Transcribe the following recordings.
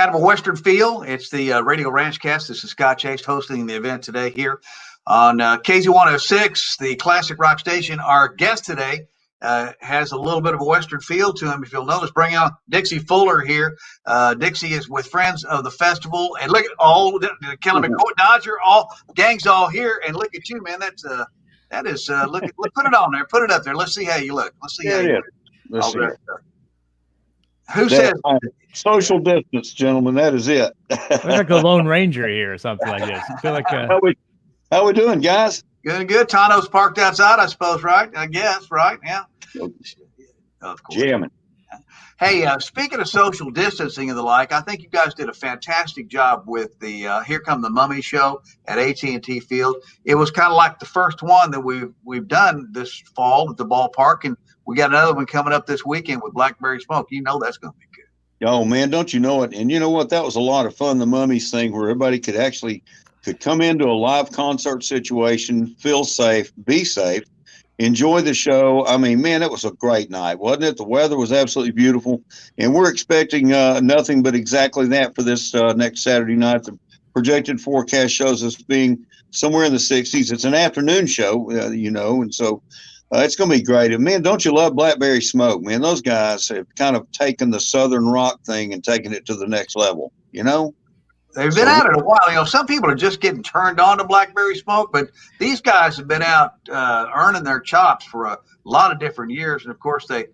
kind of a Western feel. It's the Radio Ranchcast. This is Scott Chase hosting the event today here on KZ106, the classic rock station. Our guest today has a little bit of a Western feel to him. If you'll notice, bring out Dixie Fuller here. Dixie is with friends of the festival. And look at all the Kelly McCoy Dodger, all gang's all here. And look at you, man. That is look, put it on there. Put it up there. Let's see how you look. Let's see how you look. Let's see. Who says social distance, gentlemen? That is it. Looks like a Lone Ranger here or something like this. I feel like how we doing, guys? Good. Tano's parked outside, I suppose, right? I guess, right? Yeah. Of course. Jamming. Hey, speaking of social distancing and the like, I think you guys did a fantastic job with the Here Come the Mummy show at AT&T Field. It was kind of like the first one that we've done this fall at the ballpark, and we got another one coming up this weekend with Blackberry Smoke. You know that's going to be good. Oh, man, don't you know it? And you know what? That was a lot of fun, the Mummies thing, where everybody could come into a live concert situation, feel safe, be safe, enjoy the show. I mean, man, it was a great night, wasn't it? The weather was absolutely beautiful, and we're expecting nothing but exactly that for this next Saturday night. The projected forecast shows us being somewhere in the 60s. It's an afternoon show, and so it's going to be great. And, man, don't you love Blackberry Smoke? Man, those guys have kind of taken the Southern rock thing and taken it to the next level, They've been at it a while. Some people are just getting turned on to Blackberry Smoke, but these guys have been out earning their chops for a lot of different years. And, of course, they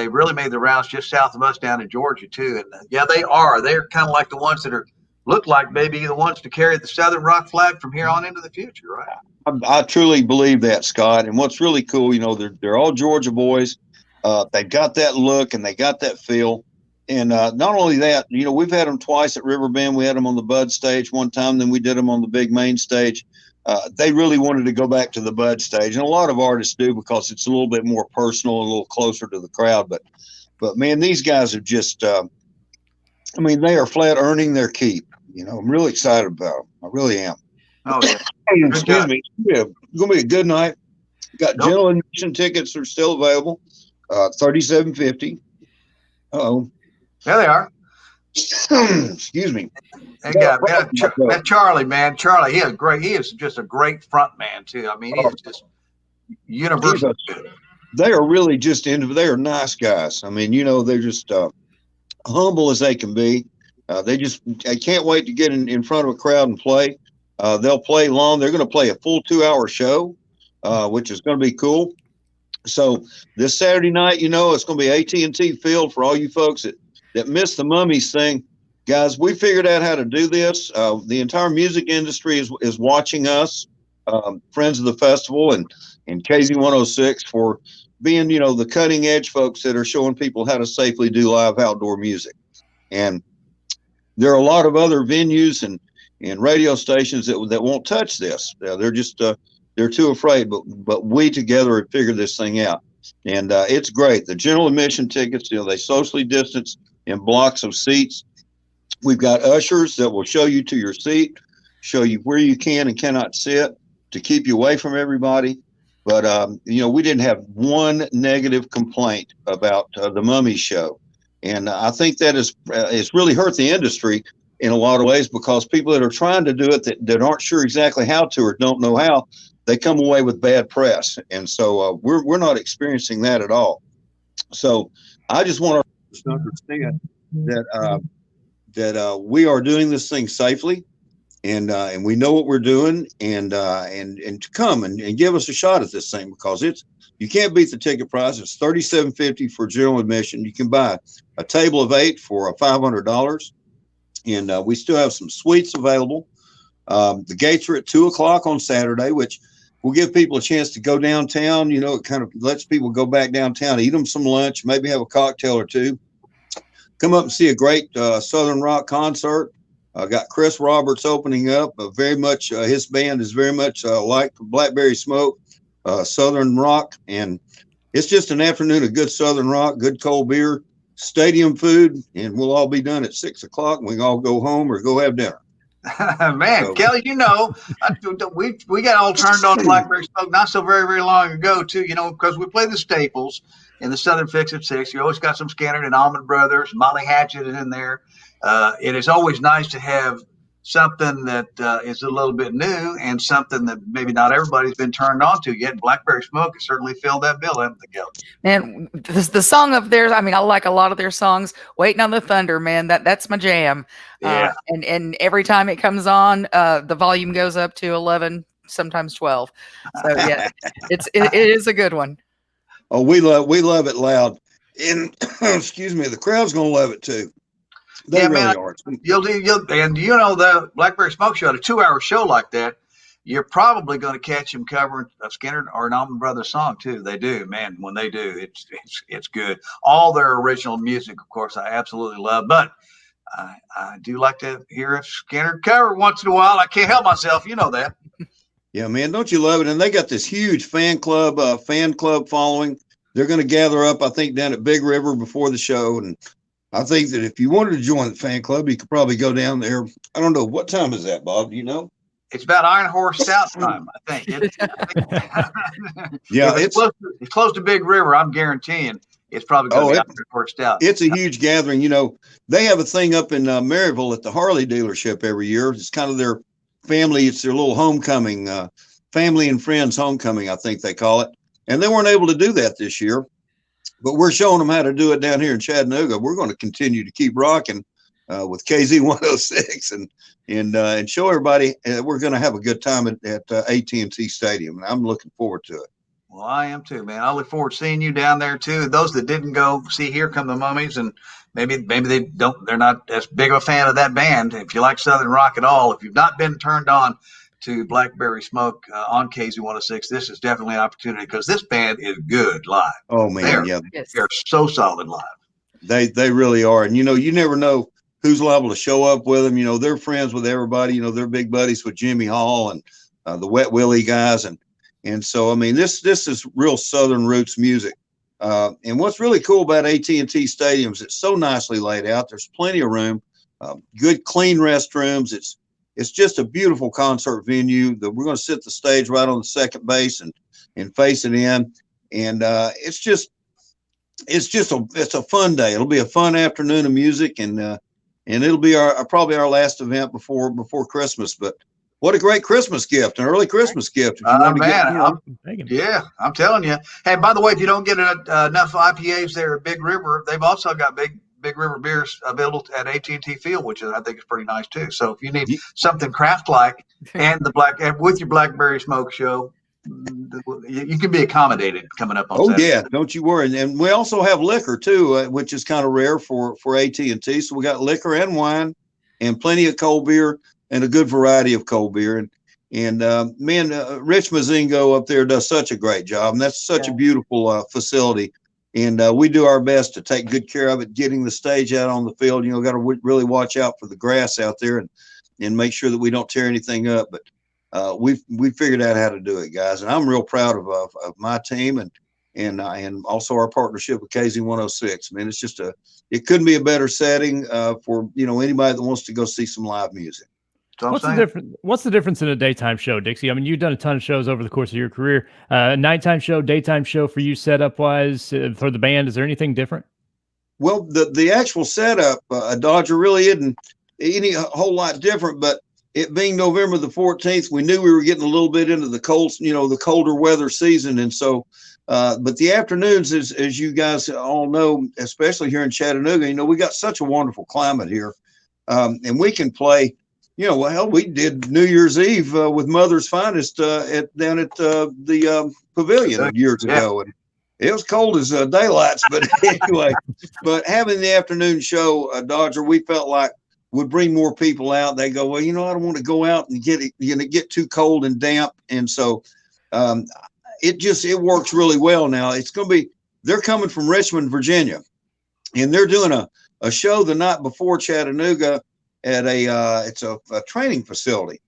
really made the rounds just south of us down in Georgia, too. And, they are. They're kind of like the ones that look like maybe the ones to carry the Southern rock flag from here on into the future, right? I truly believe that, Scott. And what's really cool, they're all Georgia boys. They've got that look and they got that feel. And not only that, we've had them twice at Riverbend. We had them on the Bud stage one time, then we did them on the big main stage. They really wanted to go back to the Bud stage, and a lot of artists do because it's a little bit more personal, a little closer to the crowd. But man, these guys are just, they are flat earning their keep. I'm really excited about them. I really am. Oh, yeah. Hey, excuse me. It's going to be a good night. Got general admission tickets are still available, $37.50. Uh-oh. There they are. Excuse me. That Charlie, man. Charlie, he is just a great front man, too. I mean, he is just universal. They are really they are nice guys. I mean, they're just humble as they can be. I can't wait to get in front of a crowd and play. They'll play long. They're going to play a full 2-hour show, which is going to be cool. So this Saturday night, it's going to be AT&T Field for all you folks that missed the Mummies thing. Guys, we figured out how to do this. The entire music industry is watching us, friends of the festival and KZ106 for being, the cutting edge folks that are showing people how to safely do live outdoor music. And there are a lot of other venues and radio stations that won't touch this. They're just, they're too afraid, but we together have figured this thing out. And it's great. The general admission tickets, they socially distance in blocks of seats. We've got ushers that will show you to your seat, show you where you can and cannot sit to keep you away from everybody. But, we didn't have one negative complaint about the Mummies show. And I think that it's really hurt the industry in a lot of ways because people that are trying to do it that aren't sure exactly how to or don't know how, they come away with bad press. And so we're not experiencing that at all. So I just want to understand that we are doing this thing safely, and we know what we're doing, and to come and give us a shot at this thing because you can't beat the ticket price. It's $37.50 for general admission. You can buy a table of 8 for $500, and we still have some suites available. The gates are at 2:00 on Saturday, which will give people a chance to go downtown. It kind of lets people go back downtown, eat them some lunch, maybe have a cocktail or two. Come up and see a great Southern rock concert. Got Chris Roberts opening up. Very much his band is very much like Blackberry Smoke, Southern rock, and it's just an afternoon of good Southern rock, good cold beer, stadium food, and we'll all be done at 6:00. And we can all go home or go have dinner. Man, so, Kelly, we got all turned on Blackberry Smoke not so very, very long ago, too, because we play the staples in the Southern Fix at 6. You always got some Skinner and Allman Brothers. Molly Hatchet is in there. it is always nice to have something that is a little bit new and something that maybe not everybody's been turned on to yet. Blackberry Smoke has certainly filled that bill, haven't they, Kelly? Man, the song of theirs, I mean, I like a lot of their songs. Waiting on the Thunder, man, that's my jam. Yeah. And every time it comes on, the volume goes up to 11, sometimes 12. So yeah, it is a good one. Oh, we love it loud. And excuse me, the crowd's gonna love it too. They really are. And you know, the Blackberry Smoke Show, a 2-hour show like that, you're probably going to catch them covering a Skinner or an Allman Brothers song too. They do, man. When they do, it's good. All their original music, of course, I absolutely love. But I do like to hear a Skinner cover once in a while. I can't help myself. You know that. Yeah, man, don't you love it? And they got this huge fan club following. They're going to gather up, I think, down at Big River before the show. And I think that if you wanted to join the fan club, you could probably go down there. I don't know. What time is that, Bob? Do you know? It's about Iron Horse Stout time, I think. Yeah, it's close to Big River. I'm guaranteeing it's probably going to be Iron Horse Stout. It's a huge gathering. You know, they have a thing up in Maryville at the Harley dealership every year. It's kind of their family. It's their little homecoming, family and friends homecoming, I think they call it. And they weren't able to do that this year, but we're showing them how to do it down here in Chattanooga. We're going to continue to keep rocking with KZ 106 and show everybody we're going to have a good time at AT&T Stadium. And I'm looking forward to it. Well, I am too, man. I look forward to seeing you down there too. Those that didn't go see Here Come the Mummies, and maybe they're not as big of a fan of that band. If you like Southern rock at all, if you've not been turned on to Blackberry Smoke on KZ 106, this is definitely an opportunity because this band is good live. Oh man, they're so solid live. They really are. And you know, you never know who's liable to show up with them. You know, they're friends with everybody. You know, they're big buddies with Jimmy Hall and the Wet Willie guys, and so I mean, this is real Southern roots music. And what's really cool about AT&T Stadiums, it's so nicely laid out. There's plenty of room, good clean restrooms. It's just a beautiful concert venue. We're going to sit the stage right on the second base and face it in. And it's a fun day. It'll be a fun afternoon of music, and it'll be probably our last event before Christmas. But what a great Christmas gift, an early Christmas gift. If you want to get, I'm telling you. Hey, by the way, if you don't get enough IPAs there at Big River, they've also got Big River beers available at AT&T Field, which I think is pretty nice too. So if you need something craft-like and with your Blackberry Smoke Show, you can be accommodated coming up on Saturday. Yeah, don't you worry. And we also have liquor too, which is kind of rare for AT&T. So we got liquor and wine and plenty of cold beer and a good variety of cold beer. And Rich Mazingo up there does such a great job, and that's such a beautiful facility. And we do our best to take good care of it, getting the stage out on the field. You know, got to really watch out for the grass out there and make sure that we don't tear anything up. But we figured out how to do it, guys. And I'm real proud of my team and also our partnership with KZ 106. Man, it's just it couldn't be a better setting for anybody that wants to go see some live music. What's the difference in a daytime show, Dixie? I mean, you've done a ton of shows over the course of your career. Nighttime show, daytime show for you setup wise for the band. Is there anything different? Well, the actual setup, Dodger, really isn't a whole lot different. But it being November the 14th, we knew we were getting a little bit into the colder weather season, and so. But the afternoons, as you guys all know, especially here in Chattanooga, we got such a wonderful climate here, and we can play. We did New Year's Eve with Mother's Finest down at the Pavilion years ago, and it was cold as daylights. But anyway, but having the afternoon show, Dodger, we felt like would bring more people out. They go, well, I don't want to go out and get too cold and damp, and so it works really well now. They're coming from Richmond, Virginia, and they're doing a show the night before Chattanooga. At it's a training facility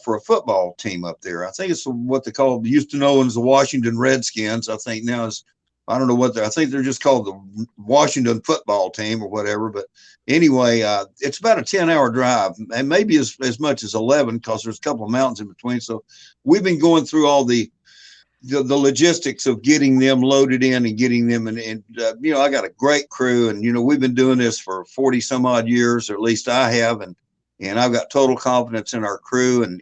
for a football team up there. I think it's what they used to know as the Washington Redskins. I think now I don't know I think they're just called the Washington football team or whatever. But anyway, it's about a 10-hour drive, and maybe as much as 11 because there's a couple of mountains in between. So we've been going through all the the logistics of getting them loaded in and getting them I got a great crew, and we've been doing this for 40 some odd years, or at least I have, and I've got total confidence in our crew and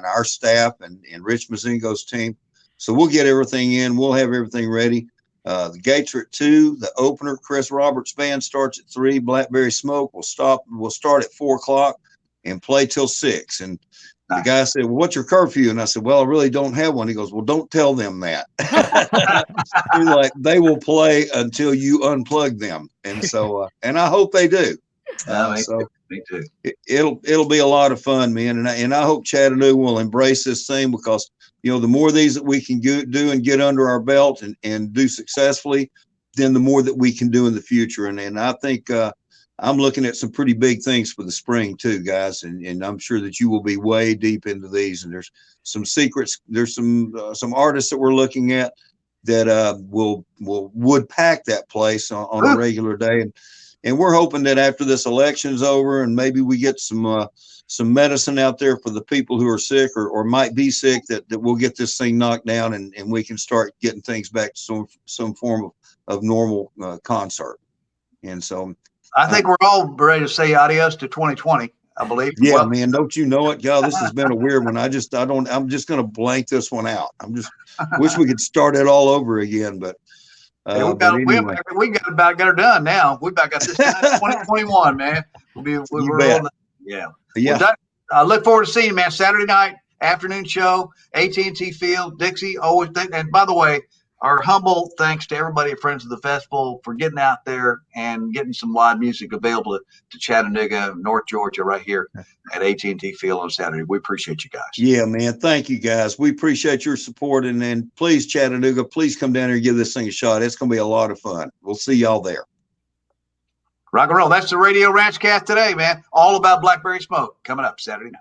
our staff and Rich Mazingo's team. So we'll get everything in. We'll have everything ready. The gates are at 2. The opener, Chris Roberts Band, starts at 3. Blackberry Smoke will start at 4 o'clock and play till 6. And the guy said, well, what's your curfew? And I said, well, I really don't have one. He goes, well, don't tell them that. He's like, they will play until you unplug them. And so, and I hope they do. Me too. It'll be a lot of fun, man. And I hope Chattanooga will embrace this thing, because, the more of these that we can do and get under our belt and do successfully, then the more that we can do in the future. And I think, I'm looking at some pretty big things for the spring too, guys, and I'm sure that you will be way deep into these. And there's some secrets. There's some artists that we're looking at that would pack that place on a regular day, and we're hoping that after this election's over, and maybe we get some medicine out there for the people who are sick or might be sick, that we'll get this thing knocked down and we can start getting things back to some form of normal concert. And so, I think we're all ready to say adios to 2020, I believe. Yeah, well, man, don't you know it? God, this has been a weird one. I'm just going to blank this one out. Wish we could start it all over again, but we got about got her done now. We about got this done 2021, man. We're rolling. Yeah. Well, I look forward to seeing you, man. Saturday night, afternoon show, AT&T Field, Dixie. Always think, and by the way, our humble thanks to everybody at Friends of the Festival for getting out there and getting some live music available to Chattanooga, North Georgia, right here at AT&T Field on Saturday. We appreciate you guys. Yeah, man. Thank you, guys. We appreciate your support. And then please, Chattanooga, please come down here and give this thing a shot. It's going to be a lot of fun. We'll see y'all there. Rock and roll. That's the Radio Ranchcast today, man. All about Blackberry Smoke coming up Saturday night.